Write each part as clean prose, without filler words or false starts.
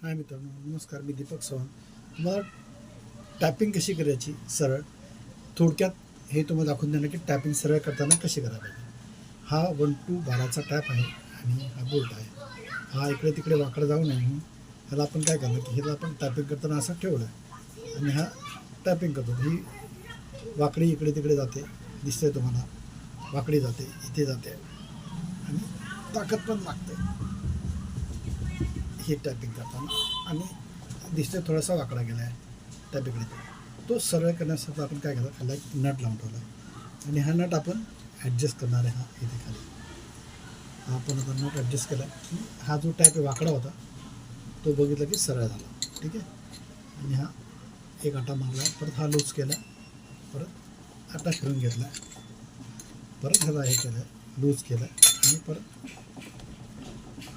हाय मित्रांनो, नमस्कार. मी दीपक चव्हाण. तुम्हाला टॅपिंग कशी करायची सरळ थोडक्यात हे तुम्हाला दाखवून देणार की टॅपिंग सरळ करताना कशी करायला पाहिजे. हा 1 to 12चा टॅप आहे आणि हा बोल्ट आहे. हा इकडे तिकडे वाकडा जाऊ नये म्हणून ह्याला आपण काय करणार की ह्याला आपण टॅपिंग करताना असं ठेवलं आहे आणि हा टॅपिंग करतो. ही वाकडी इकडे तिकडे जाते, दिसते तुम्हाला, वाकडी जाते, इथे जाते आणि ताकद पण लागते हे टॅपिंग करताना. आणि दिसते थोडासा वाकडा गेला आहे टॅपिंगकडे. तो सरळ करण्यासाठी आपण काय करतो, त्याला एक नट लावून ठेवला आहे आणि हा नट आपण ॲडजस्ट करणार आहे. हा इथे खाली हा आपण आता नट ॲडजस्ट केला की हा जो टॅप वाकडा होता तो बघितला की सरळ झाला. ठीक आहे. आणि हा एक आटा मारला, परत हा लूज केला, परत आटा फिरून घेतला, परत ह्याला हे केलं, लूज केलं आणि परत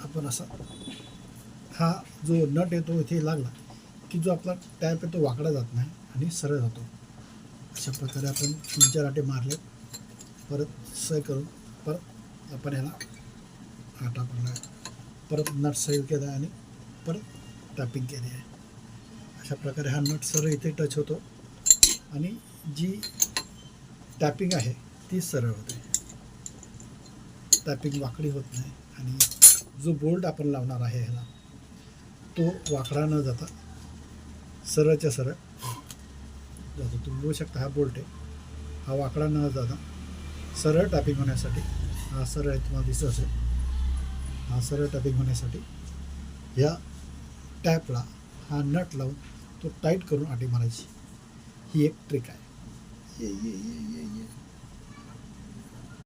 आपण असा हा जो नट येतो इथे लागला की जो आपला टॅप आहे तो वाकडा जात नाही आणि सरळ जातो. अशा प्रकारे आपण 3-4 आटे मारले, परत सही करून परत आपण ह्याला आटा पडला, परत नट सही केला आणि परत टॅपिंग केली आहे. अशा प्रकारे हा नट सरळ इथे टच होतो आणि जी टॅपिंग आहे ती सरळ होते. टॅपिंग वाकडी होत नाही आणि जो बोल्ट आपण लावणार आहे ह्याला तो वाकडा न जाता सरळच्या सरळ जातो. तुम्ही बघू शकता हा बोल्ट आहे, हा वाकडा न जाता सरळ टॅपिंग होण्यासाठी, हा सरळ आहे तुम्हाला दिसत असेल, हा सरळ टॅपिंग होण्यासाठी ह्या टॅपला हा नट लावून तो टाईट करून आटी मारायची. ही एक ट्रिक आहे. ये ये ये ये ये